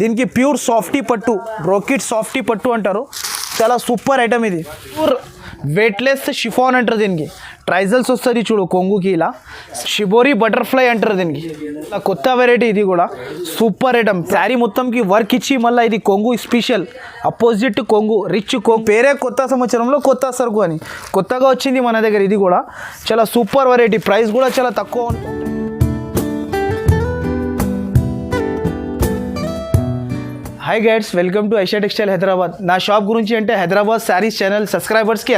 దీనికి pure softy పట్టు, brocade softy పట్టు అంటారు. చాలా సూపర్ ఐటమ్ ఇది. ప్యూర్ వెయిట్లెస్ షిఫాన్ అంటారు దీనికి. ట్రైజల్స్ వస్తుంది చూడు కొంగుకి, ఇలా షిబోరి బటర్ఫ్లై అంటారు దీనికి. కొత్త వెరైటీ ఇది కూడా సూపర్ ఐటమ్. శారీ మొత్తంకి వర్క్ ఇచ్చి మళ్ళీ ఇది కొంగు స్పెషల్, అపోజిట్ కొంగు, రిచ్ కొంగు. పేరే కొత్త సంవత్సరంలో కొత్త సరుకు అని కొత్తగా వచ్చింది మన దగ్గర. ఇది కూడా చాలా సూపర్ వెరైటీ, ప్రైస్ కూడా చాలా తక్కువ ఉంటుంది. Hi guides, welcome to Aisha textile Hyderabad. నా షాప్ గురించి అంటే హైదరాబాద్ శారీస్ ఛానల్ సబ్స్క్రైబర్స్కి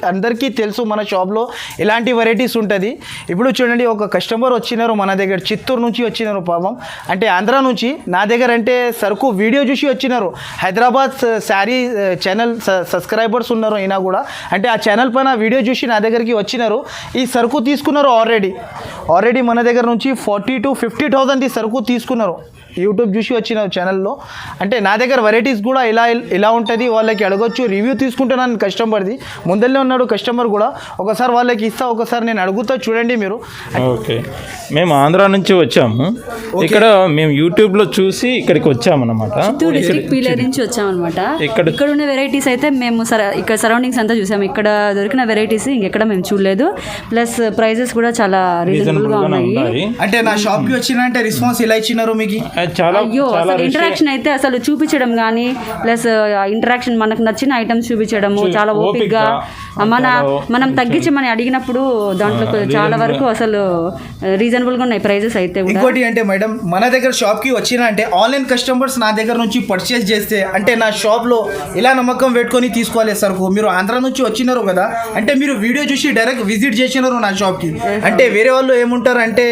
అందరికీ తెలుసు మన షాప్లో ఎలాంటి వెరైటీస్ ఉంటుంది. ఇప్పుడు చూడండి, ఒక కస్టమర్ వచ్చినారు మన దగ్గర, చిత్తూరు నుంచి వచ్చినారు పాపం, అంటే ఆంధ్ర నుంచి. నా దగ్గర అంటే సరుకు వీడియో చూసి వచ్చినారు. హైదరాబాద్ శారీ ఛానల్ సబ్స్క్రైబర్స్ ఉన్నారు అయినా కూడా, అంటే ఆ ఛానల్ పైన వీడియో చూసి నా దగ్గరికి వచ్చినారు. ఈ సరుకు తీసుకున్నారు ఆల్రెడీ మన దగ్గర నుంచి 40,000 to 50,000 ఈ సరుకు తీసుకున్నారు. యూట్యూబ్ చూసి వచ్చిన ఛానల్లో. అంటే నా దగ్గర వెరైటీస్ కూడా ఇలా ఉంటుంది, వాళ్ళకి అడగొచ్చు. రివ్యూ తీసుకుంటున్నాను కస్టమర్ది, ముందరనే ఉన్నాడు కస్టమర్ కూడా. ఒకసారి వాళ్ళకి ఇస్తా, ఒకసారి నేను అడుగుతా, చూడండి మీరు. ఓకే, మేము ఆంధ్ర నుంచి వచ్చాము. ఇక్కడ మేము యూట్యూబ్లో చూసి ఇక్కడికి వచ్చామన్నమాట. చిత్తూరు డిస్ట్రిక్ట్ పీలర్ నుంచి వచ్చామన్నమాట. ఇక్కడ ఉన్న వెరైటీస్ అయితే మేము ఇక్కడ సరౌండింగ్స్ అంతా చూసాము. ఇక్కడ దొరికిన వెరైటీస్ ఇంకెక్కడ మేము చూడలేదు. ప్లస్ ప్రైజెస్ కూడా చాలా రీజనబుల్గా ఉన్నాయి. అంటే నా షాప్కి వచ్చిన అంటే రెస్పాన్స్ ఇలా ఇచ్చినారు మీకు? అయ్యో, అసలు ఇంటరాక్షన్ అయితే అసలు చూపించడం కానీ, ప్లస్ ఇంటరాక్షన్ మనకు నచ్చిన ఐటమ్స్ చూపించడము, చాలా ఓపిక్గా మనం తగ్గించమని అడిగినప్పుడు దాంట్లో చాలా వరకు అసలు రీజనబుల్గా ఉన్నాయి ప్రైజెస్ అయితే. ఇంకోటి అంటే మేడం, మన దగ్గర షాప్కి వచ్చిన అంటే ఆన్లైన్ కస్టమర్స్ నా దగ్గర నుంచి పర్చేస్ చేస్తే అంటే నా షాప్లో ఇలా నమ్మకం పెట్టుకొని తీసుకోవాలి సరుకు. మీరు ఆంధ్ర నుంచి వచ్చినారు కదా, అంటే మీరు వీడియో చూసి డైరెక్ట్ విజిట్ చేసినారు నా షాప్కి. అంటే వేరే వాళ్ళు ఏముంటారు అంటే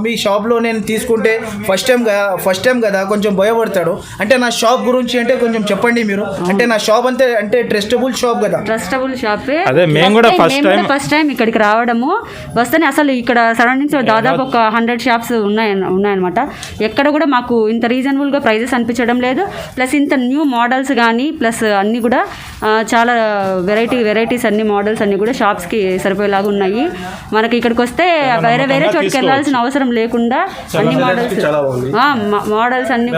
మీ షాప్లో నేను తీసుకుంటే ఫస్ట్ టైం కదా కొంచెం భయపడతాడు. అంటే నా షాప్ గురించి అంటే కొంచెం చెప్పండి మీరు. అంటే నా షాప్ అంటే ట్రస్టబుల్ షాప్ కదా. ట్రస్టబుల్ షాపే. అదే మేము కూడా ఫస్ట్ టైం ఇక్కడికి రావడము. వస్తేనే అసలు ఇక్కడ సరౌండింగ్స్ దాదాపు ఒక 100 షాప్స్ ఉన్నాయన్నమాట. ఎక్కడ కూడా మాకు ఇంత రీజనబుల్గా ప్రైజెస్ అనిపించడం లేదు. ప్లస్ ఇంత న్యూ మోడల్స్ కానీ, ప్లస్ అన్నీ కూడా చాలా వెరైటీస్ అన్ని మోడల్స్ అన్నీ కూడా షాప్స్కి సరిపోయేలాగా ఉన్నాయి. మనకి ఇక్కడికి వస్తే వేరే చోటుకి వెళ్ళాల్సిన అవసరం లేకుండా అన్ని మోడల్స్ అన్ని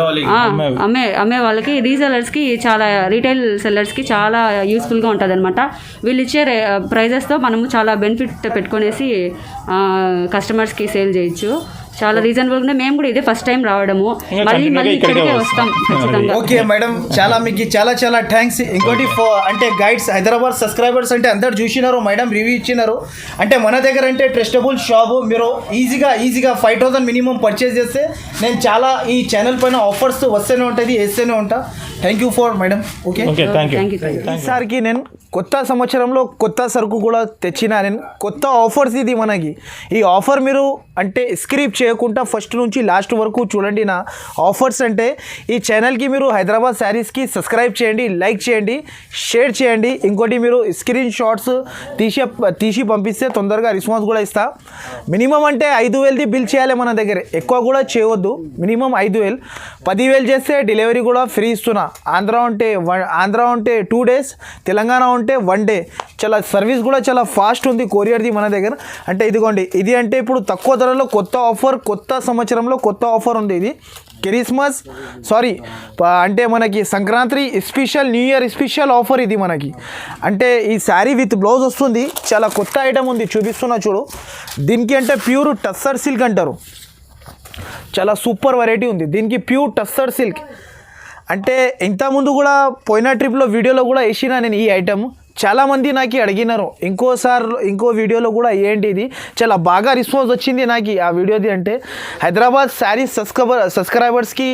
అమ్మే వాళ్ళకి, రీసెలర్స్కి, చాలా రీటైల్ సెల్లర్స్కి చాలా యూస్ఫుల్గా ఉంటుంది అనమాట. వీళ్ళు ఇచ్చే ప్రైజెస్తో మనము చాలా బెనిఫిట్ పెట్టుకునేసి కస్టమర్స్కి సేల్ చేయొచ్చు. చాలా రీజనబుల్గా. మేము కూడా ఇదే ఫస్ట్ టైం రావడము, మళ్ళీ ఇక్కడికే వస్తాం ఖచ్చితంగా. ఓకే మేడం, మీకు చాలా థ్యాంక్స్. ఇంకోటి అంటే గైడ్స్ హైదరాబాద్ సబ్స్క్రైబర్స్ అంటే అందరు చూసినారు, మేడం రివ్యూ ఇచ్చినారు. అంటే మన దగ్గర అంటే ట్రస్టబుల్ షాపు. మీరు ఈజీగా 5,000 మినిమం పర్చేస్ చేస్తే నేను చాలా ఈ ఛానల్ పైన ఆఫర్స్ వస్తూనే ఉంటుంది, వేస్తూనే ఉంటా. Thank you for madam. Okay, ఈసారికి నేను కొత్త సంవత్సరంలో కొత్త సరుకు కూడా తెచ్చిన. నేను కొత్త ఆఫర్స్ ఇది మనకి. ఈ ఆఫర్ మీరు అంటే స్క్రిప్ చేయకుండా ఫస్ట్ నుంచి లాస్ట్ వరకు చూడండి. నా ఆఫర్స్ అంటే ఈ ఛానల్కి మీరు హైదరాబాద్ శారీస్కి సబ్స్క్రైబ్ చేయండి, లైక్ చేయండి, షేర్ చేయండి. ఇంకోటి మీరు స్క్రీన్ షాట్స్ తీసి పంపిస్తే తొందరగా రెస్పాన్స్ కూడా ఇస్తా. మినిమం అంటే 5,000ది బిల్ చేయాలి మన దగ్గర, ఎక్కువ కూడా చేయవద్దు. మినిమం 5,000. 10,000 చేస్తే డెలివరీ కూడా ఫ్రీ ఇస్తున్నా. ఆంధ్ర ఉంటే 2 days, తెలంగాణ ఉంటే 1 day. చాలా సర్వీస్ కూడా చాలా ఫాస్ట్ ఉంది కొరియర్ది మన దగ్గర. అంటే ఇదిగోండి, ఇది అంటే ఇప్పుడు తక్కువ ధరలో కొత్త ఆఫర్, కొత్త సంవత్సరంలో కొత్త ఆఫర్ ఉంది. ఇది అంటే మనకి Sankranti special, new year special offer ఇది మనకి. అంటే ఈ శారీ విత్ బ్లౌజ్ వస్తుంది. చాలా కొత్త ఐటమ్ ఉంది, చూపిస్తున్నా చూడు. దీనికి అంటే ప్యూర్ టస్సర్ సిల్క్ అంటారు. చాలా సూపర్ వెరైటీ ఉంది దీనికి, ప్యూర్ టస్సర్ సిల్క్. అంటే ఇంతకుముందు కూడా పోయిన ట్రిప్లో వీడియోలో కూడా వేసిన నేను ఈ ఐటమ్. చాలామంది నాకు అడిగినారు, ఇంకో వీడియోలో కూడా ఏంటి ఇది. చాలా బాగా రెస్పాన్స్ వచ్చింది నాకు ఆ వీడియోది. అంటే హైదరాబాద్ శారీస్ సబ్స్క్రైబర్స్కి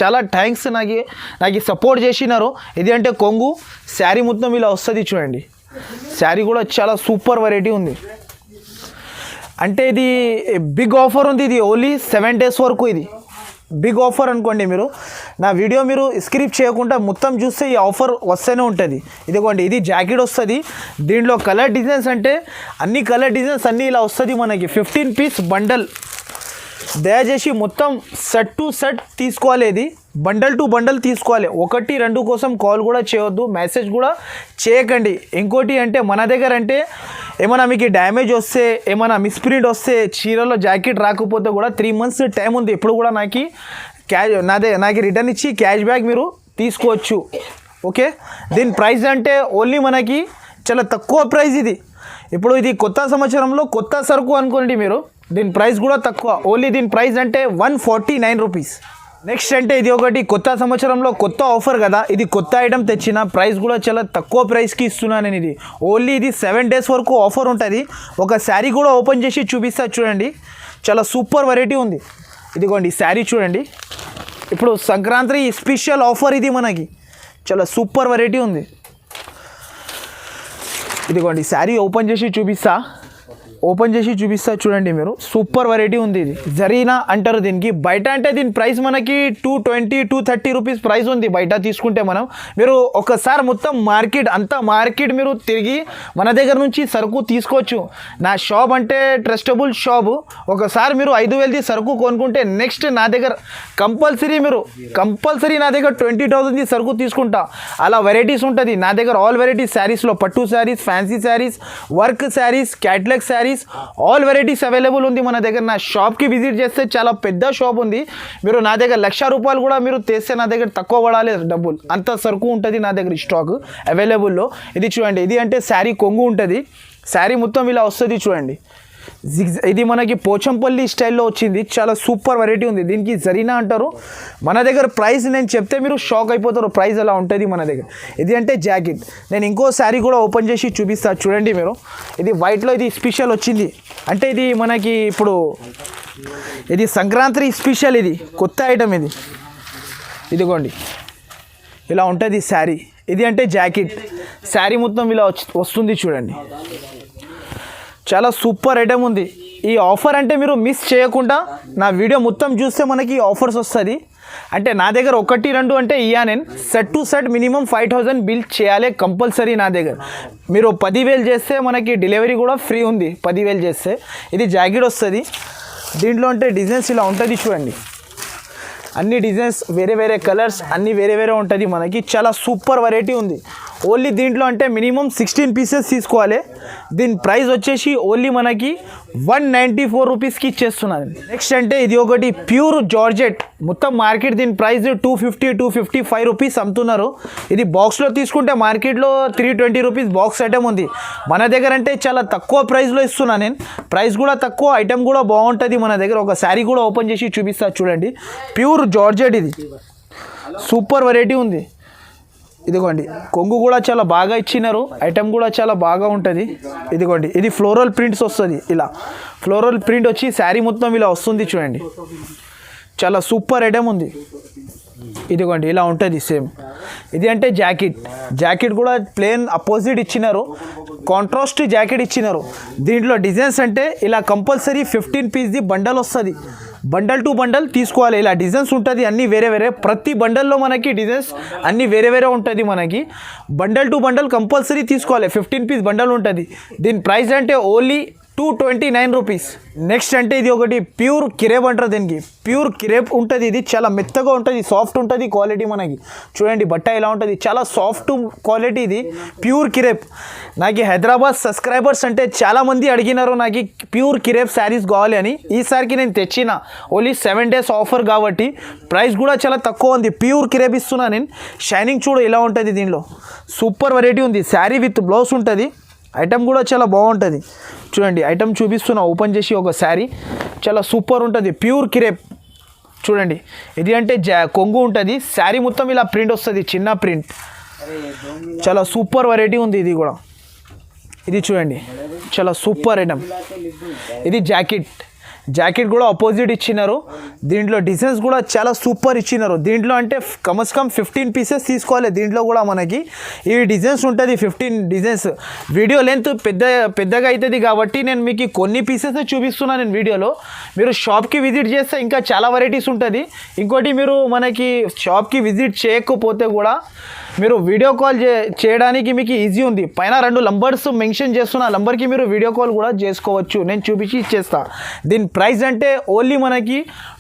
చాలా థ్యాంక్స్. నాకు సపోర్ట్ చేసినారు. ఇది అంటే కొంగు శారీ మొత్తం ఇలా వస్తుంది చూడండి. శారీ కూడా చాలా సూపర్ వెరైటీ ఉంది. అంటే ఇది బిగ్ ఆఫర్ ఉంది. ఇది ఓన్లీ 7 days వరకు. ఇది బిగ్ ఆఫర్ అనుకోండి. మీరు నా వీడియో మీరు స్క్రిప్ చేయకుండా మొత్తం చూస్తే ఈ ఆఫర్ వస్తూనే ఉంటుంది. ఇదిగోండి, ఇది జాకెట్ వస్తుంది. దీంట్లో కలర్ డిజైన్స్ అంటే అన్ని కలర్ డిజైన్స్ అన్నీ ఇలా వస్తుంది మనకి. 15 piece బండల్. దయచేసి మొత్తం సెట్ టు సెట్ తీసుకోవాలి. ఇది బండల్ టు బండల్ తీసుకోవాలి. 1, 2 కోసం కాల్ కూడా చేయొద్దు, మెసేజ్ కూడా చేయకండి. ఇంకోటి అంటే మన దగ్గర అంటే ఏమైనా మీకు డ్యామేజ్ వస్తే, ఏమైనా మిస్ప్రింట్ వస్తే, చీరలో జాకెట్ రాకపోతే కూడా 3 months టైం ఉంది. ఎప్పుడు కూడా నాకు నాకు రిటర్న్ ఇచ్చి క్యాష్ బ్యాక్ మీరు తీసుకోవచ్చు. ఓకే, దీని ప్రైస్ అంటే ఓన్లీ మనకి చాలా తక్కువ ప్రైస్ ఇది. ఇప్పుడు ఇది కొత్త సంవత్సరంలో కొత్త సరుకు అనుకోండి మీరు, దీని ప్రైస్ కూడా తక్కువ. ఓన్లీ దీని ప్రైస్ అంటే 149 రూపీస్. నెక్స్ట్ అంటే ఇది ఒకటి కొత్త సంవత్సరంలో కొత్త ఆఫర్ కదా, ఇది కొత్త ఐటమ్ తెచ్చిన ప్రైస్ కూడా చాలా తక్కువ ప్రైస్కి ఇస్తున్నాను నేను. ఇది ఓన్లీ ఇది 7 days వరకు ఆఫర్ ఉంటుంది. ఒక శారీ కూడా ఓపెన్ చేసి చూపిస్తా చూడండి, చాలా సూపర్ వెరైటీ ఉంది. ఇదిగోండి శారీ చూడండి, ఇప్పుడు సంక్రాంతి స్పెషల్ ఆఫర్ ఇది మనకి, చాలా సూపర్ వెరైటీ ఉంది. ఇదిగోండి శారీ ఓపెన్ చేసి చూపిస్తా చూడండి మీరు, సూపర్ వెరైటీ ఉంది. ఇది జరీనా అంటారు దీనికి. బయట అంటే దీని ప్రైస్ మనకి 220-230 రూపీస్ ప్రైస్ ఉంది బయట తీసుకుంటే. మీరు ఒకసారి మొత్తం మార్కెట్ మీరు తిరిగి మన దగ్గర నుంచి సరుకు తీసుకోవచ్చు. నా షాప్ అంటే ట్రస్టబుల్ షాపు. ఒకసారి మీరు 5,000ది సరుకు కొనుక్కుంటే నెక్స్ట్ నా దగ్గర కంపల్సరీ నా దగ్గర 20,000ది సరుకు తీసుకుంటా. అలా వెరైటీస్ ఉంటుంది నా దగ్గర. ఆల్ వెరైటీస్ శారీస్లో పట్టు saris, fancy saris, work saris, catalogue saris, all varieties available ఉంది మన దగ్గర. నా షాప్కి విజిట్ చేస్తే చాలా పెద్ద షాప్ ఉంది. మీరు నా దగ్గర 1,00,000 రూపాయలు కూడా మీరు తెస్తే నా దగ్గర తక్కువ పడాలి డబ్బులు, అంత సరుకు ఉంటుంది నా దగ్గర స్టాక్ అవైలబుల్లో. ఇది చూడండి, ఇది అంటే శారీ కొంగు ఉంటుంది. శారీ మొత్తం ఇలా వస్తుంది చూడండి. ఇది మనకి పోచంపల్లి స్టైల్లో వచ్చింది, చాలా సూపర్ వెరైటీ ఉంది. దీనికి జరీనా అంటారు. మన దగ్గర ప్రైస్ నేను చెప్తే మీరు షాక్ అయిపోతారు, ప్రైస్ ఎలా ఉంటుంది మన దగ్గర. ఇది అంటే జాకెట్. నేను ఇంకో శారీ కూడా ఓపెన్ చేసి చూపిస్తా చూడండి మీరు. ఇది వైట్లో ఇది స్పెషల్ వచ్చింది. అంటే ఇది మనకి ఇప్పుడు ఇది సంక్రాంతి స్పెషల్, ఇది కొత్త ఐటమ్ ఇది. ఇదిగోండి ఇలా ఉంటుంది శారీ. ఇది అంటే జాకెట్. శారీ మొత్తం ఇలా వస్తుంది చూడండి, చాలా సూపర్ ఐటమ్ ఉంది. ఈ ఆఫర్ అంటే మీరు మిస్ చేయకుండా నా వీడియో మొత్తం చూస్తే మనకి ఆఫర్స్ వస్తుంది. అంటే నా దగ్గర 1-2 అంటే నేను set to set minimum 5,000 bill చేయాలి కంపల్సరీ నా దగ్గర. మీరు 10,000 చేస్తే మనకి డెలివరీ కూడా ఫ్రీ ఉంది 10,000 చేస్తే. ఇది జాకెట్ వస్తుంది. దీంట్లో అంటే డిజైన్స్ ఇలా ఉంటుంది చూడండి, అన్ని డిజైన్స్ వేరే వేరే కలర్స్ అన్నీ వేరే వేరే ఉంటుంది మనకి. చాలా సూపర్ వెరైటీ ఉంది. ఓన్లీ దీంట్లో అంటే మినిమం 16 పీసెస్ తీసుకోవాలి. దీని ప్రైస్ వచ్చేసి ఓన్లీ మనకి 194 రూపీస్కి ఇచ్చేస్తున్నాను. నెక్స్ట్ అంటే ఇది ఒకటి ప్యూర్ జార్జెట్. మొత్తం మార్కెట్ దీని ప్రైస్ 250-255 రూపీస్ అమ్ముతున్నారు. ఇది బాక్స్లో తీసుకుంటే మార్కెట్లో 320 రూపీస్ బాక్స్ ఐటమ్ ఉంది. మన దగ్గర అంటే చాలా తక్కువ ప్రైస్లో ఇస్తున్నాను నేను. ప్రైస్ కూడా తక్కువ, ఐటమ్ కూడా బాగుంటుంది మన దగ్గర. ఒక శారీ కూడా ఓపెన్ చేసి చూపిస్తా చూడండి, ప్యూర్ జార్జెట్. ఇది సూపర్ వెరైటీ ఉంది. ఇదిగోండి కొంగు కూడా చాలా బాగా ఇచ్చినారు, ఐటమ్ కూడా చాలా బాగా ఉంటుంది. ఇదిగోండి ఇది ఫ్లోరల్ ప్రింట్స్ వస్తుంది. ఇలా ఫ్లోరల్ ప్రింట్ వచ్చి శారీ మొత్తం ఇలా వస్తుంది చూడండి, చాలా సూపర్ ఐటమ్ ఉంది. ఇదిగోండి ఇలా ఉంటుంది సేమ్. ఇది అంటే జాకెట్ కూడా ప్లేన్ అపోజిట్ ఇచ్చినారు, కాంట్రాస్ట్ జాకెట్ ఇచ్చినారు. దీంట్లో డిజైన్స్ అంటే ఇలా కంపల్సరీ 15 పీస్ది బండల్ వస్తుంది. బండల్ టు బండల్ తీసుకోవాలి. ఇలా డిజైన్స్ ఉంటుంది అన్నీ వేరే వేరే. ప్రతి బండల్లో మనకి డిజైన్స్ అన్నీ వేరే వేరే ఉంటుంది మనకి. బండల్ టు బండల్ కంపల్సరీ తీసుకోవాలి. 15 పీస్ బండల్ ఉంటుంది. దీని ప్రైస్ అంటే ఓన్లీ 229 రూపీస్. నెక్స్ట్ అంటే ఇది ఒకటి ప్యూర్ కిరేప్ అంటారు దీనికి. ప్యూర్ కిరేప్ ఉంటుంది. ఇది చాలా మెత్తగా ఉంటుంది, సాఫ్ట్ ఉంటుంది క్వాలిటీ. మనకి చూడండి బట్ట ఇలా ఉంటుంది, చాలా సాఫ్ట్ క్వాలిటీ. ఇది ప్యూర్ కిరేప్. నాకు హైదరాబాద్ సబ్స్క్రైబర్స్ అంటే చాలామంది అడిగినారు నాకు ప్యూర్ కిరేప్ శారీస్ కావాలి అని. ఈసారికి నేను తెచ్చిన ఓన్లీ 7 days ఆఫర్ కాబట్టి ప్రైస్ కూడా చాలా తక్కువ ఉంది. ప్యూర్ కిరేప్ ఇస్తున్నా నేను. షైనింగ్ చూడు ఇలా ఉంటుంది, దీనిలో సూపర్ వెరైటీ ఉంది. శారీ విత్ బ్లౌజ్ ఉంటుంది. ఐటమ్ కూడా చాలా బాగుంటుంది చూడండి. ఐటమ్ చూపిస్తున్నా ఓపెన్ చేసి. ఒక శారీ చాలా సూపర్ ఉంటుంది, ప్యూర్ కిరేప్ చూడండి. ఇది అంటే కొంగు ఉంటుంది. శారీ మొత్తం ఇలా ప్రింట్ వస్తుంది, చిన్న ప్రింట్. చాలా సూపర్ వెరైటీ ఉంది ఇది కూడా. ఇది చూడండి చాలా సూపర్ ఐటమ్. ఇది జాకెట్ కూడా ఆపోజిట్ ఇచ్చినారు. దీంట్లో డిజైన్స్ కూడా చాలా సూపర్ ఇచ్చినారు. దీంట్లో అంటే కమ్స్ కమ్ 15 పీసెస్ తీసుకోవాలి. దీంట్లో కూడా మనకి ఈ డిజైన్స్ ఉంటుంది, 15 డిజైన్స్. వీడియో లెంత్ పెద్దగా అవుతుంది కాబట్టి నేను మీకు కొన్ని పీసెస్ చూపిస్తున్నాను నేను వీడియోలో. మీరు షాప్కి విజిట్ చేస్తే ఇంకా చాలా వెరైటీస్ ఉంటుంది. ఇంకోటి మీరు మనకి షాప్కి విజిట్ చేయకపోతే కూడా మీరు వీడియో కాల్ చేయడానికి మీకు ఈజీ ఉంది. పైన 2 నంబర్స్ మెన్షన్ చేస్తున్న నంబర్కి మీరు వీడియో కాల్ కూడా చేసుకోవచ్చు, నేను చూపించి ఇచ్చేస్తా. దీని ప్రైస్ అంటే ఓన్లీ మనకి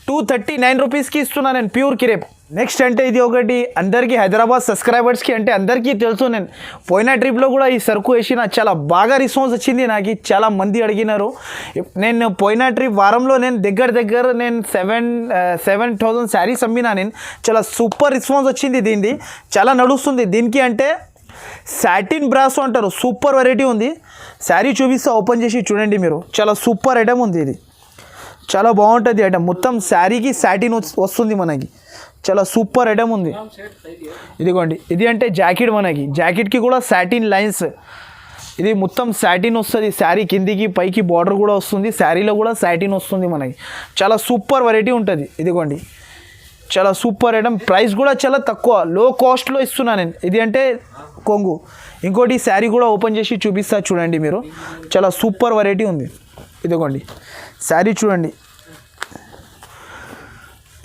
239 రూపీస్కి ఇస్తున్నా నేను. ప్యూర్ కిరేప్ నెక్స్ట్ అంటే ఇది ఒకటి అందరికీ హైదరాబాద్ సబ్స్క్రైబర్స్కి అంటే అందరికీ తెలుసు. నేను పోయిన ట్రిప్లో కూడా ఈ సరుకు వేసిన చాలా బాగా రెస్పాన్స్ వచ్చింది. నాకు చాలా మంది అడిగినారు. నేను పోయిన ట్రిప్ వారంలో నేను దగ్గర నేను 7,000 శారీస్ అమ్మినా. నేను చాలా సూపర్ రెస్పాన్స్ వచ్చింది. దీనిది చాలా నడుస్తుంది. దీనికి అంటే సాటిన్ బ్రాసో అంటారు, సూపర్ వెరైటీ ఉంది. శారీ చూపిస్తే ఓపెన్ చేసి చూడండి మీరు. చాలా సూపర్ ఐటమ్ ఉంది. ఇది చాలా బాగుంటుంది ఐటమ్. మొత్తం శారీకి సాటిన్ వస్తుంది మనకి. చాలా సూపర్ ఐటమ్ ఉంది. ఇదిగోండి, ఇది అంటే జాకెట్ మనకి. జాకెట్కి కూడా సాటిన్ లైన్స్. ఇది మొత్తం సాటిన్ వస్తుంది. శారీ కిందికి పైకి బార్డర్ కూడా వస్తుంది. శారీలో కూడా సాటిన్ వస్తుంది మనకి. చాలా సూపర్ వెరైటీ ఉంటుంది. ఇదిగోండి, చాలా సూపర్ ఐటమ్. ప్రైస్ కూడా చాలా తక్కువ, లో కాస్ట్లో ఇస్తున్నా నేను. ఇది అంటే కొంగు. ఇంకోటి శారీ కూడా ఓపెన్ చేసి చూపిస్తా చూడండి మీరు. చాలా సూపర్ వెరైటీ ఉంది. ఇదిగోండి శారీ చూడండి,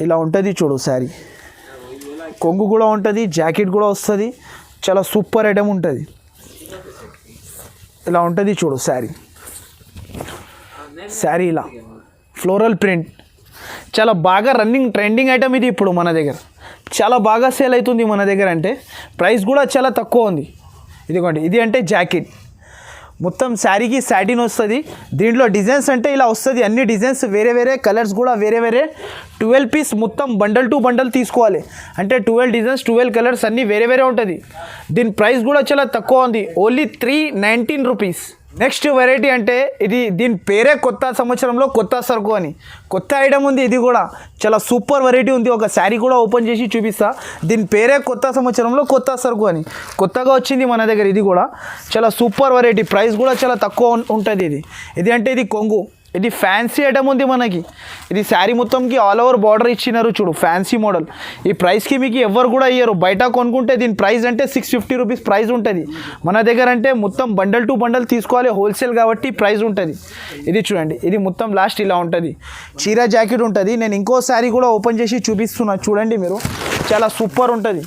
ఇలా ఉంటుంది చూడు శారీ. కొంగు కూడా ఉంటుంది, జాకెట్ కూడా వస్తుంది. చాలా సూపర్ ఐటమ్ ఉంటుంది. ఇలా ఉంటుంది చూడు శారీ. శారీ ఇలా ఫ్లోరల్ ప్రింట్, చాలా బాగా రన్నింగ్ ట్రెండింగ్ ఐటమ్ ఇది. ఇప్పుడు మన దగ్గర చాలా బాగా సేల్ అవుతుంది మన దగ్గర. అంటే ప్రైస్ కూడా చాలా తక్కువ ఉంది. ఇదిగోండి, ఇది అంటే జాకెట్. మొత్తం శారీకి సాటిన్ వస్తుంది. దీంట్లో డిజైన్స్ అంటే ఇలా వస్తుంది. అన్ని డిజైన్స్ వేరే కలర్స్ కూడా వేరే 12 పీస్ మొత్తం బండల్ టు బండల్ తీసుకోవాలి. అంటే 12 డిజైన్స్ 12 కలర్స్ అన్నీ వేరే ఉంటుంది. దీని ప్రైస్ కూడా చాలా తక్కువ ఉంది, ఓన్లీ 319 రూపీస్. నెక్స్ట్ వెరైటీ అంటే ఇది, దీని పేరే కొత్త సంవత్సరంలో కొత్త సరుకు అని. కొత్త ఐటమ్ ఉంది. ఇది కూడా చాలా సూపర్ వెరైటీ ఉంది. ఒక శారీ కూడా ఓపెన్ చేసి చూపిస్తా. దీని పేరే కొత్త సంవత్సరంలో కొత్త సరుకు అని. కొత్తగా వచ్చింది మన దగ్గర. ఇది కూడా చాలా సూపర్ వెరైటీ. ప్రైస్ కూడా చాలా తక్కువ ఉంటుంది. ఇది అంటే ఇది కొంగు. ఇది ఫ్యాన్సీ ఐటమ్ ఉంది మనకి. ఇది శారీ మొత్తంకి ఆల్ ఓవర్ బార్డర్ ఇచ్చినారు చూడు, ఫ్యాన్సీ మోడల్. ఈ ప్రైస్కి మీకు ఎవరు కూడా ఇయ్యరు. బయట కొనుక్కుంటే దీని ప్రైస్ అంటే 650 రూపీస్ ప్రైస్ ఉంటుంది. మన దగ్గర అంటే మొత్తం బండల్ టు బండల్ తీసుకోవాలి, హోల్సేల్ కాబట్టి ప్రైస్ ఉంటుంది. ఇది చూడండి, ఇది మొత్తం లాస్ట్ ఇలా ఉంటుంది. చీర జాకెట్ ఉంటుంది. నేను ఇంకో శారీ కూడా ఓపెన్ చేసి చూపిస్తున్నా చూడండి మీరు. చాలా సూపర్ ఉంటుంది.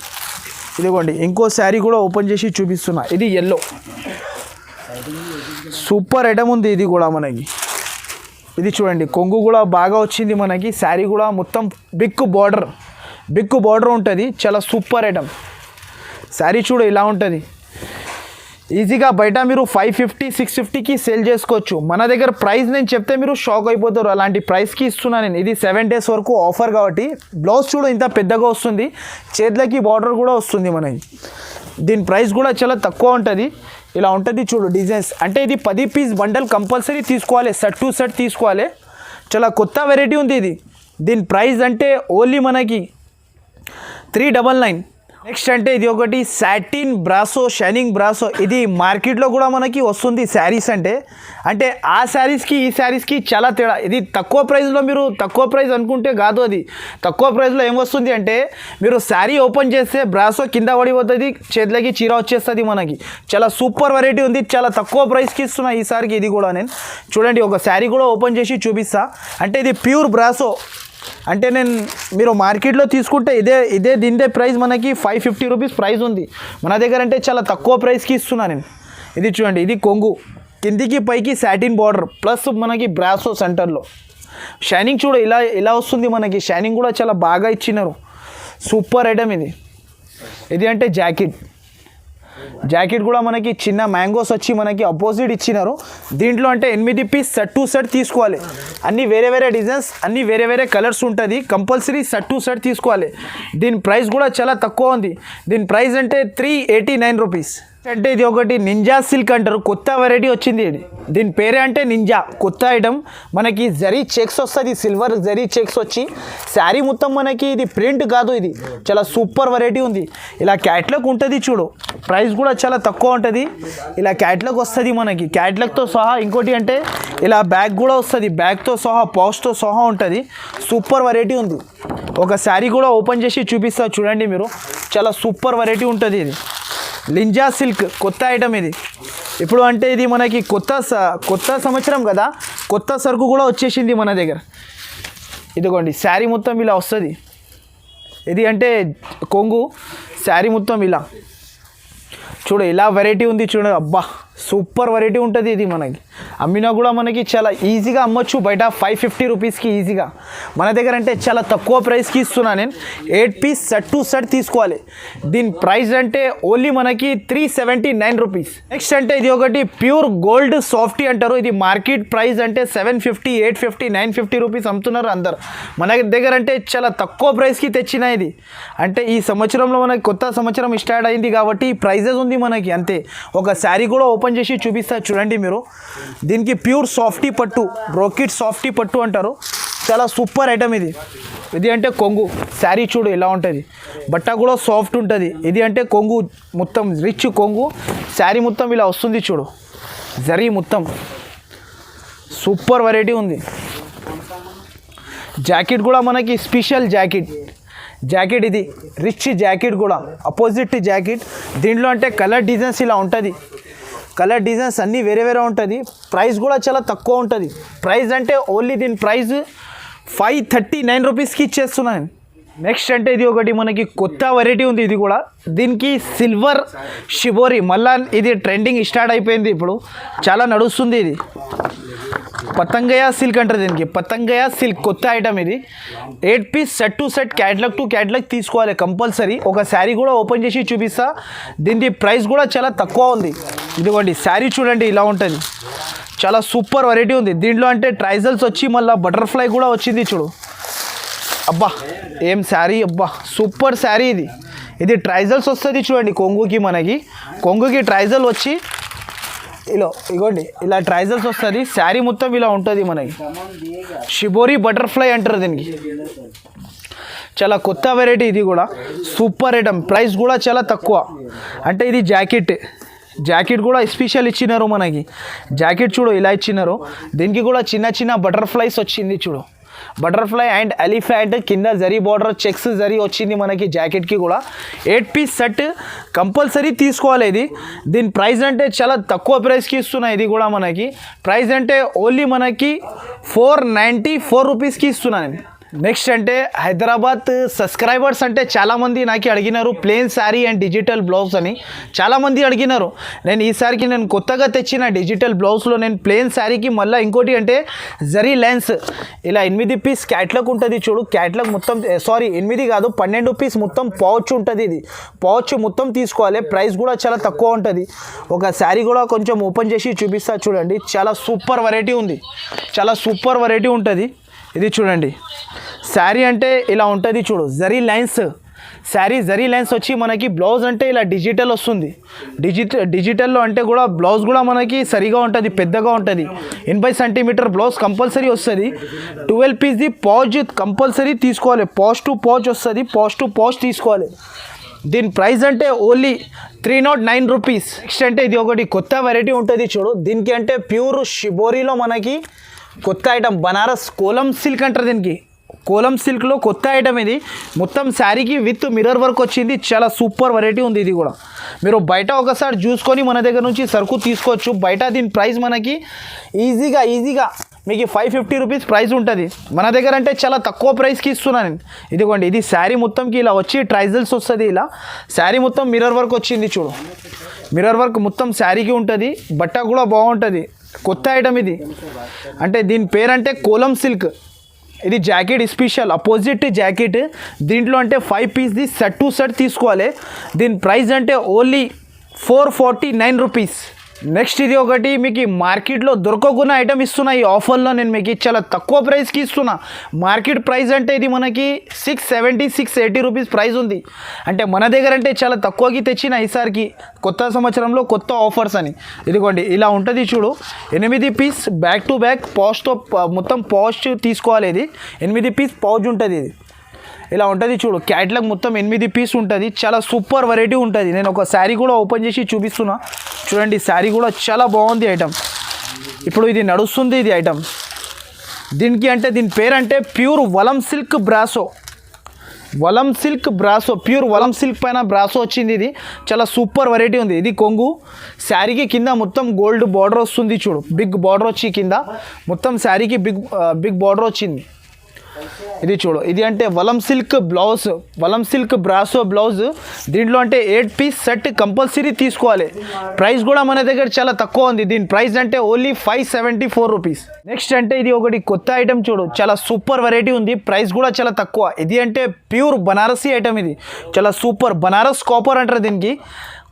ఇదిగోండి, ఇంకో శారీ కూడా ఓపెన్ చేసి చూపిస్తున్నా. ఇది ఎల్లో, సూపర్ ఐటమ్ ఉంది. ఇది కూడా మనకి. ఇది చూడండి, కొంగు కూడా బాగా వచ్చింది మనకి. శారీ కూడా మొత్తం బిగ్ బార్డర్ ఉంటుంది. చాలా సూపర్ ఐటమ్. శారీ చూడు ఇలా ఉంటుంది. ఈజీగా బయట మీరు 550-650కి సేల్ చేసుకోవచ్చు. మన దగ్గర ప్రైస్ నేను చెప్తే మీరు షాక్ అయిపోతారు. అలాంటి ప్రైస్కి ఇస్తున్నా నేను. ఇది 7 days వరకు ఆఫర్ కాబట్టి. బ్లౌజ్ చూడు ఇంత పెద్దగా వస్తుంది, చేతులకి బార్డర్ కూడా వస్తుంది మనకి. దీని ప్రైస్ కూడా చాలా తక్కువ ఉంటుంది. ఇలా ఉంటుంది చూడు డిజైన్స్. అంటే ఇది 10 పీస్ బండల్ కంపల్సరీ తీసుకోవాలి, సెట్ టు సెట్ తీసుకోవాలి. చాలా కొత్త వెరైటీ ఉంది ఇది. దీని ప్రైస్ అంటే ఓన్లీ మనకి 399. నెక్స్ట్ అంటే ఇది ఒకటి సాటిన్ బ్రాసో, షైనింగ్ బ్రాసో. ఇది మార్కెట్లో కూడా మనకి వస్తుంది శారీస్ అంటే ఆ శారీస్కి ఈ శారీస్కి చాలా తేడా. ఇది తక్కువ ప్రైస్లో, మీరు తక్కువ ప్రైస్ అనుకుంటే కాదు. అది తక్కువ ప్రైస్లో ఏమొస్తుంది అంటే మీరు శారీ ఓపెన్ చేస్తే బ్రాసో కింద పడిపోతుంది, చేతులకి చీర వచ్చేస్తుంది మనకి. చాలా సూపర్ వెరైటీ ఉంది. చాలా తక్కువ ప్రైస్కి ఇస్తున్నా ఈసారికి. ఇది కూడా నేను చూడండి, ఒక శారీ కూడా ఓపెన్ చేసి చూపిస్తా. అంటే ఇది ప్యూర్ బ్రాసో. అంటే మీరు మార్కెట్లో తీసుకుంటే దీనిదే ప్రైస్ మనకి 550 రూపీస్ ప్రైస్ ఉంది. మన దగ్గర అంటే చాలా తక్కువ ప్రైస్కి ఇస్తున్నా నేను. ఇది చూడండి, ఇది కొంగు, కిందికి పైకి సాటిన్ బార్డర్ ప్లస్ మనకి బ్రాసో సెంటర్లో. షైనింగ్ చూడు ఇలా వస్తుంది మనకి. షైనింగ్ కూడా చాలా బాగా ఇచ్చినారు. సూపర్ ఐటమ్ ఇది. ఇది అంటే జాకెట్ కూడా మనకి చిన్న మ్యాంగోస్ వచ్చి మనకి అపోజిట్ ఇచ్చినారు. దీంట్లో అంటే 8 పీస్ సెట్ టు సెట్ తీసుకోవాలి. అన్నీ వేరే డిజైన్స్, అన్నీ వేరే కలర్స్ ఉంటుంది. కంపల్సరీ సెట్ టు సెట్ తీసుకోవాలి. దీని ప్రైస్ కూడా చాలా తక్కువ ఉంది. దీని ప్రైస్ అంటే 389 రూపీస్. అంటే ఇది ఒకటి నింజా సిల్క్ అంటారు, కొత్త వెరైటీ వచ్చింది. దీని పేరే అంటే నింజా, కొత్త ఐటమ్. మనకి జరీ చెక్స్ వస్తుంది, సిల్వర్ జరీ చెక్స్ వచ్చి శారీ మొత్తం మనకి. ఇది ప్రింట్ కాదు, ఇది చాలా సూపర్ వెరైటీ ఉంది. ఇలా క్యాట్లాగ్ ఉంటుంది చూడు. ప్రైస్ కూడా చాలా తక్కువ ఉంటుంది. ఇలా క్యాట్లాగ్ వస్తుంది మనకి, క్యాట్లాగ్తో సహా. ఇంకోటి అంటే ఇలా బ్యాగ్ కూడా వస్తుంది, బ్యాగ్తో సహా, పౌచ్తో సహా ఉంటుంది. సూపర్ వెరైటీ ఉంది. ఒక శారీ కూడా ఓపెన్ చేసి చూపిస్తా చూడండి మీరు. చాలా సూపర్ వెరైటీ ఉంటుంది. ఇది లింజా సిల్క్, కొత్త ఐటమ్ ఇది. ఇప్పుడు అంటే ఇది మనకి కొత్త సంవత్సరం కదా, కొత్త సరుకు కూడా వచ్చేసింది మన దగ్గర. ఇదిగోండి, శారీ మొత్తం ఇలా వస్తుంది. ఇది అంటే కొంగు, శారీ మొత్తం ఇలా చూడు, ఇలా వెరైటీ ఉంది చూడు. అబ్బా సూపర్ వెరైటీ ఉంటుంది ఇది. మనకి అమ్మినా కూడా మనకి చాలా ఈజీగా అమ్మొచ్చు బయట 550 రూపీస్కి ఈజీగా. మన దగ్గర అంటే చాలా తక్కువ ప్రైస్కి ఇస్తున్నా నేను. 8 పీస్ సెట్ టు సెట్ తీసుకోవాలి. దీని ప్రైస్ అంటే ఓన్లీ మనకి 379 రూపీస్. నెక్స్ట్ అంటే ఇది ఒకటి ప్యూర్ గోల్డ్ సాఫ్టీ అంటారు. ఇది మార్కెట్ ప్రైస్ అంటే 750, 850, 950 రూపీస్ అమ్ముతున్నారు అందరు. మన దగ్గర అంటే చాలా తక్కువ ప్రైస్కి తెచ్చిన ఇది. అంటే ఈ సంవత్సరంలో మనకి కొత్త సంవత్సరం స్టార్ట్ అయింది కాబట్టి ప్రైజెస్ ఉంది మనకి అంతే. ఒక శారీ కూడా ఓపెన్ చేసి చూపిస్తా చూడండి మీరు. దీనికి ప్యూర్ సాఫ్టీ పట్టు, బ్రోకెట్ సాఫ్టీ పట్టు అంటారు. చాలా సూపర్ ఐటమ్ ఇది. ఇది అంటే కొంగు శారీ చూడు ఎలా ఉంటుంది, బట్ట కూడా సాఫ్ట్ ఉంటుంది. ఇది అంటే కొంగు మొత్తం రిచ్ కొంగు, శారీ మొత్తం ఇలా వస్తుంది చూడు, జరీ మొత్తం సూపర్ వెరైటీ ఉంది. జాకెట్ కూడా మనకి స్పెషల్ జాకెట్ ఇది రిచ్ జాకెట్ కూడా అపోజిట్ జాకెట్. దీంట్లో అంటే కలర్ డిజైన్స్ ఇలా ఉంటుంది, కలర్ డిజైన్స్ అన్నీ వేరే వేరే ఉంటుంది. ప్రైస్ కూడా చాలా తక్కువ ఉంటుంది. ప్రైస్ అంటే ఓన్లీ దీని ప్రైస్ 539 రూపీస్కి ఇచ్చేస్తున్నాను. నెక్స్ట్ అంటే ఇది ఒకటి మనకి కొత్త వెరైటీ ఉంది. ఇది కూడా దీనికి సిల్వర్ షిబోరి మళ్ళా ఇది ట్రెండింగ్ స్టార్ట్ అయిపోయింది, ఇప్పుడు చాలా నడుస్తుంది. ఇది పతంగయ సిల్క్ అంటారు దీనికి, పతంగయ సిల్క్ కొత్త ఐటమ్ ఇది. 8 piece set to set catalog to catalog తీసుకోవాలి కంపల్సరీ. ఒక శారీ కూడా ఓపెన్ చేసి చూపిస్తా. దీని ప్రైస్ కూడా చాలా తక్కువ ఉంది. ఇదిగోండి శారీ చూడండి ఇలా ఉంటుంది, చాలా సూపర్ వెరైటీ ఉంది. దీంట్లో అంటే ట్రైజల్స్ వచ్చి మళ్ళీ బటర్ఫ్లై కూడా వచ్చింది చూడు. అబ్బా ఏం శారీ, అబ్బా సూపర్ శారీ ఇది. ఇది ట్రైజల్స్ వస్తుంది చూడండి కొంగుకి, మనకి కొంగుకి ట్రైజల్ వచ్చి ఇలా ఇగోండి ఇలా ట్రైజల్స్ వస్తుంది. శారీ మొత్తం ఇలా ఉంటుంది మనకి. షిబోరి బటర్ఫ్లై అంటారు దీనికి. చాలా కొత్త వెరైటీ ఇది కూడా సూపర్ ఐటమ్. ప్రైస్ కూడా చాలా తక్కువ. అంటే ఇది జాకెట్ కూడా స్పెషల్ ఇచ్చినారు మనకి. జాకెట్ చూడు ఇలా ఇచ్చినారు. దీనికి కూడా చిన్న చిన్న బటర్ఫ్లైస్ వచ్చింది చూడు, బటర్ఫ్లై అండ్ ఎలిఫెంట్ కింద జరీ బార్డర్ చెక్స్ జరీ వచ్చింది మనకి జాకెట్కి కూడా. 8 పీస్ సెట్ కంపల్సరీ తీసుకోవాలి ఇది. దీని ప్రైస్ అంటే చాలా తక్కువ ప్రైస్కి ఇస్తున్నాయి. ఇది కూడా మనకి ప్రైస్ అంటే ఓన్లీ మనకి 494 రూపీస్కి ఇస్తున్నాను. నెక్స్ట్ అంటే హైదరాబాద్ సబ్స్క్రైబర్స్ అంటే చాలామంది నాకు అడిగినారు plain sari and digital blouse అని చాలామంది అడిగినారు. నేను ఈసారికి నేను కొత్తగా తెచ్చిన డిజిటల్ బ్లౌజ్లో నేను ప్లెయిన్ శారీకి మళ్ళీ ఇంకోటి అంటే జరీ లెన్స్ ఇలా 8 పీస్ క్యాట్లాగ్ ఉంటుంది చూడు. క్యాట్లాగ్ మొత్తం 8 కాదు 12 పీస్ మొత్తం పౌచ్ ఉంటుంది. ఇది పౌచ్ మొత్తం తీసుకోవాలి. ప్రైస్ కూడా చాలా తక్కువ ఉంటుంది. ఒక శారీ కూడా కొంచెం ఓపెన్ చేసి చూపిస్తా చూడండి. చాలా సూపర్ వెరైటీ ఉంది, చాలా సూపర్ వెరైటీ ఉంటుంది. ఇది చూడండి శారీ అంటే ఇలా ఉంటుంది చూడు, జరీ లైన్స్ శారీ జరీ లైన్స్ వచ్చి మనకి బ్లౌజ్ అంటే ఇలా డిజిటల్ వస్తుంది. డిజిటల్లో అంటే కూడా బ్లౌజ్ కూడా మనకి సరిగా ఉంటుంది, పెద్దగా ఉంటుంది. 80 సెంటీమీటర్ బ్లౌజ్ కంపల్సరీ వస్తుంది. 12 పీస్ది పౌచ్ కంపల్సరీ తీసుకోవాలి. పౌచ్ టు పౌచ్ వస్తుంది, పౌచ్ టు పౌచ్ తీసుకోవాలి. దీని ప్రైస్ అంటే ఓన్లీ 309 రూపీస్. నెక్స్ట్ అంటే ఇది ఒకటి కొత్త వెరైటీ ఉంటుంది చూడు. దీనికి అంటే ప్యూర్ షిబోరీలో మనకి కొత్త ఐటమ్ బనారస్ కోలం సిల్క్ అంటారు దీనికి. కోలం సిల్క్లో కొత్త ఐటమ్ ఇది. మొత్తం శారీకి విత్ మిర్రర్ వర్క్ వచ్చింది. చాలా సూపర్ వెరైటీ ఉంది. ఇది కూడా మీరు బయట ఒకసారి చూసుకొని మన దగ్గర నుంచి సరుకు తీసుకోవచ్చు. బయట దీని ప్రైస్ మనకి ఈజీగా మీకు 550 రూపీస్ ప్రైస్ ఉంటుంది. మన దగ్గర అంటే చాలా తక్కువ ప్రైస్కి ఇస్తున్నాను నేను. ఇదిగోండి ఇది శారీ మొత్తంకి ఇలా వచ్చి ట్రైజల్స్ వస్తుంది. ఇలా శారీ మొత్తం మిర్రర్ వర్క్ వచ్చింది చూడు. మిర్రర్ వర్క్ మొత్తం శారీకి ఉంటుంది. బట్ట కూడా బాగుంటుంది. కొత్త ఐటమ్ ఇది. అంటే దీని పేరు అంటే కోలం సిల్క్. ఇది జాకెట్ స్పెషల్ అపోజిట్ జాకెట్. దీంట్లో అంటే 5 పీస్ది సెట్ టు సెట్ తీసుకోవాలి. దీని ప్రైస్ అంటే ఓన్లీ 449 రూపీస్. నెక్స్ట్ ఇది ఒకటి మీకు మార్కెట్లో దొరకకున్న ఐటమ్ ఇస్తున్నా. ఈ ఆఫర్లో నేను మీకు చాలా తక్కువ ప్రైస్కి ఇస్తున్నా. మార్కెట్ ప్రైస్ అంటే ఇది మనకి 670, 680 రూపీస్ ప్రైస్ ఉంది. అంటే మన దగ్గర అంటే చాలా తక్కువకి తెచ్చిన ఈసారికి కొత్త సంవత్సరంలో కొత్త ఆఫర్స్ అని. ఇదిగోండి ఇలా ఉంటుంది చూడు. 8 పీస్ బ్యాక్ టు బ్యాక్ పౌచ్తో మొత్తం పౌచ్ తీసుకోవాలి. ఇది 8 పీస్ పౌచ్ ఉంటుంది. ఇది ఇలా ఉంటుంది చూడు. క్యాట్లాగ్ మొత్తం 8 పీస్ ఉంటుంది. చాలా సూపర్ వెరైటీ ఉంటుంది. నేను ఒక శారీ కూడా ఓపెన్ చేసి చూపిస్తున్నా చూడండి. శారీ కూడా చాలా బాగుంది ఐటమ్. ఇప్పుడు ఇది నడుస్తుంది ఇది ఐటమ్. దీనికి అంటే దీని పేరు అంటే pure వలం silk brasso. Pure వలం silk పైన బ్రాసో వచ్చింది. ఇది చాలా సూపర్ వెరైటీ ఉంది. ఇది కొంగు శారీకి కింద మొత్తం గోల్డ్ బార్డర్ వస్తుంది చూడు. బిగ్ బార్డర్ వచ్చి కింద మొత్తం శారీకి బిగ్ బార్డర్ వచ్చింది. ఇది చూడు, ఇది అంటే వలం సిల్క్ బ్రాసో బ్లౌజ్. దీంట్లో అంటే 8 పీస్ సెట్ కంపల్సరీ తీసుకోవాలి. ప్రైస్ కూడా మన దగ్గర చాలా తక్కువ ఉంది. దీని ప్రైస్ అంటే ఓన్లీ 574 రూపీస్. నెక్స్ట్ అంటే ఇది ఒకటి కొత్త ఐటమ్ చూడు, చాలా సూపర్ వెరైటీ ఉంది. ప్రైస్ కూడా చాలా తక్కువ. ఇది అంటే ప్యూర్ బనారసీ ఐటమ్. ఇది చాలా సూపర్ బనారస్ కాపర్ అంటారు దీనికి.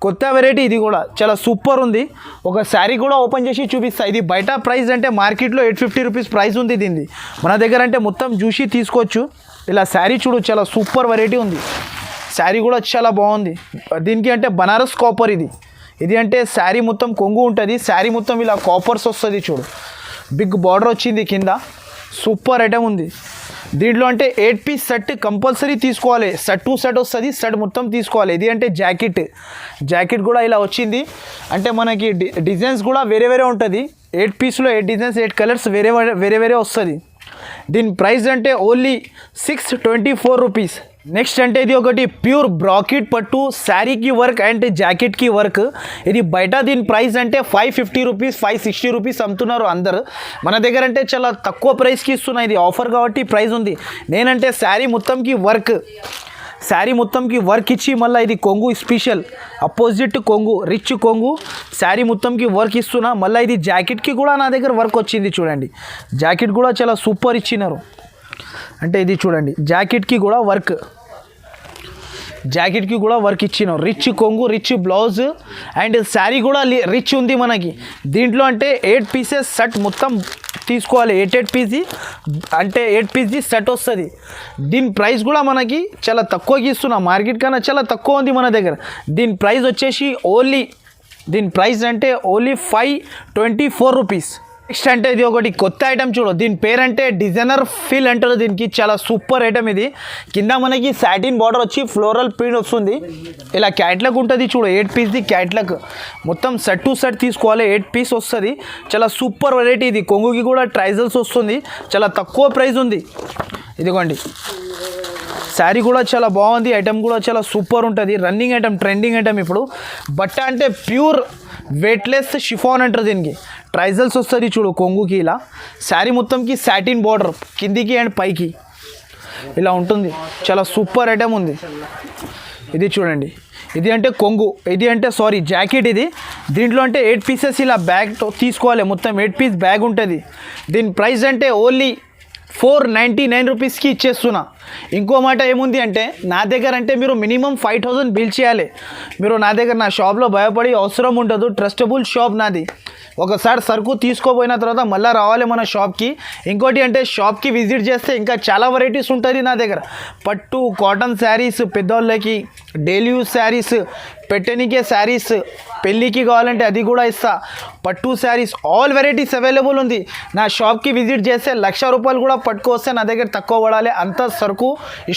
కొత్త వెరైటీ ఇది కూడా చాలా సూపర్ ఉంది. ఒక శారీ కూడా ఓపెన్ చేసి చూపిస్తా. ఇది బయట ప్రైస్ అంటే మార్కెట్లో 850 రూపీస్ ప్రైస్ ఉంది దీన్ని. మన దగ్గర అంటే మొత్తం చూసి తీసుకోవచ్చు. ఇలా శారీ చూడు, చాలా సూపర్ వెరైటీ ఉంది. శారీ కూడా చాలా బాగుంది. దీనికి అంటే బనారస్ కాపర్ ఇది అంటే శారీ మొత్తం కొంగు ఉంటుంది. శారీ మొత్తం ఇలా కాపర్స్ వస్తుంది చూడు. బిగ్ బార్డర్ వచ్చింది కింద. సూపర్ ఐటమ్ ఉంది. దీంట్లో అంటే 8 పీస్ సెట్ కంపల్సరీ తీసుకోవాలి. సెట్ వస్తుంది. సెట్ మొత్తం తీసుకోవాలి. ఇది అంటే జాకెట్ కూడా ఇలా వచ్చింది. అంటే మనకి డిజైన్స్ కూడా వేరే ఉంటుంది. 8 పీస్లో 8 డిజైన్స్ 8 కలర్స్ వేరే వస్తుంది. దీని ప్రైస్ అంటే ఓన్లీ 624 రూపీస్. నెక్స్ట్ అంటే ఇది ఒకటి ప్యూర్ బ్రాకెట్ పట్టు, శారీకి వర్క్ అండ్ జాకెట్కి వర్క్. ఇది బయట దీని ప్రైస్ అంటే 550 రూపీస్ 560 రూపీస్ అమ్ముతున్నారు అందరు. మన దగ్గర అంటే చాలా తక్కువ ప్రైస్కి ఇస్తున్నాయి. ఇది ఆఫర్ కాబట్టి ప్రైస్ ఉంది. నేనంటే శారీ మొత్తంకి వర్క్ ఇచ్చి మళ్ళీ ఇది కొంగు స్పెషల్ అపోజిట్ కొంగు రిచ్ కొంగు శారీ మొత్తంకి వర్క్ ఇస్తున్నా. మళ్ళీ ఇది జాకెట్కి కూడా నా దగ్గర వర్క్ వచ్చింది చూడండి. జాకెట్ కూడా చాలా సూపర్ ఇచ్చినారు. అంటే ఇది చూడండి, జాకెట్కి కూడా వర్క్ ఇచ్చినాం. రిచ్ కొంగు రిచ్ బ్లౌజ్ అండ్ శారీ కూడా రిచ్ ఉంది మనకి. దీంట్లో అంటే 8 పీసెస్ సెట్ మొత్తం తీసుకోవాలి. 8 పీస్ అంటే 8 పీస్ది సెట్ వస్తుంది. దీని ప్రైస్ కూడా మనకి చాలా తక్కువకి ఇస్తున్నాం. మార్కెట్ కన్నా చాలా తక్కువ ఉంది మన దగ్గర. దీని ప్రైస్ వచ్చేసి ఓన్లీ 524 రూపీస్. నెక్స్ట్ అంటే ఇది ఒకటి కొత్త ఐటమ్ చూడు. దీని పేరంటే డిజైనర్ ఫీల్ అంటారు. దీనికి చాలా సూపర్ ఐటమ్ ఇది. కింద మనకి సాటిన్ బార్డర్ వచ్చి ఫ్లోరల్ ప్రింట్ వస్తుంది. ఇలా క్యాట్లాగ్ ఉంటుంది చూడు. 8 పీస్ది క్యాట్లాగ్ మొత్తం సెట్ తీసుకోవాలి. 8 పీస్ వస్తుంది. చాలా సూపర్ వెరైటీ ఇది. కొంగుకి కూడా ట్రైజల్స్ వస్తుంది. చాలా తక్కువ ప్రైస్ ఉంది. ఇదిగోండి, శారీ కూడా చాలా బాగుంది. ఐటమ్ కూడా చాలా సూపర్ ఉంటుంది. రన్నింగ్ ఐటమ్, ట్రెండింగ్ ఐటమ్ ఇప్పుడు. బట్ట అంటే ప్యూర్ వెయిట్లెస్ షిఫాన్ అంటారు దీనికి. ట్రైజల్స్ వస్తుంది చూడు కొంగుకి. ఇలా శారీ మొత్తంకి సాటిన్ బార్డర్ కిందికి అండ్ పైకి ఇలా ఉంటుంది. చాలా సూపర్ ఐటమ్ ఉంది. ఇది చూడండి, ఇది అంటే కొంగు, ఇది అంటే జాకెట్. ఇది దీంట్లో అంటే 8 పీసెస్ ఇలా బ్యాగ్ తీసుకోవాలి. మొత్తం 8 పీస్ బ్యాగ్ ఉంటుంది. దీని ప్రైస్ అంటే ఓన్లీ 499 రూపీస్కి ఇచ్చేస్తున్నా. ఇంకో మాట ఏముంది అంటే నా దగ్గర అంటే మీరు మినిమం 5000 బిల్ చేయాలి. మీరు నా షాప్లో భయపడి అవసరం ఉండదు. ట్రస్టబుల్ షాప్ నాది. ఒకసారి సరుకు తీసుకోపోయిన తర్వాత మళ్ళీ రావాలి మన షాప్కి. ఇంకోటి అంటే షాప్కి విజిట్ చేస్తే ఇంకా చాలా వెరైటీస్ ఉంటుంది నా దగ్గర. పట్టు కాటన్ శారీస్, పెద్దవాళ్ళకి డైలీ యూజ్ శారీస్, పెట్టనికే శారీస్, పెళ్ళికి కావాలంటే అది కూడా ఇస్తా. పట్టు శారీస్ ఆల్ వెరైటీస్ అవైలబుల్ ఉంది. నా షాప్కి విజిట్ చేస్తే 1,00,000 రూపాయలు కూడా పట్టుకొస్తే నా దగ్గర తక్కువ పడాలి. అంత సరుకు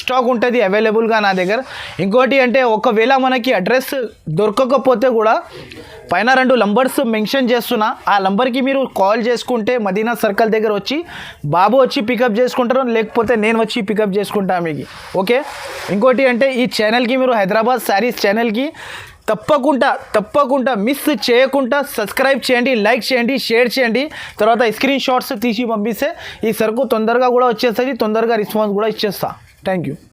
స్టాక్ ఉంటుంది అవైలబుల్గా నా దగ్గర. ఇంకోటి అంటే ఒకవేళ మనకి అడ్రస్ దొరకకపోతే కూడా పైన 2 నంబర్స్ మెన్షన్ చేస్తున్నా. ఆ నంబర్కి మీరు కాల్ చేసుకుంటే మదీనా సర్కిల్ దగ్గర వచ్చి బాబు వచ్చి పికప్ చేసుకుంటారు, లేకపోతే నేను వచ్చి పికప్ చేసుకుంటా మీకు. ఓకే. ఇంకోటి అంటే ఈ ఛానల్కి మీరు హైదరాబాద్ శారీస్ ఛానల్కి తప్పకుండా మిస్ చేయకుండా సబ్స్క్రైబ్ చేయండి, లైక్ చేయండి, షేర్ చేయండి. తర్వాత స్క్రీన్ షాట్స్ తీసి పంపిస్తే ఈ సరుకు తొందరగా కూడా వచ్చేస్తుంది. తొందరగా రెస్పాన్స్ కూడా ఇచ్చేస్తా. Thank you.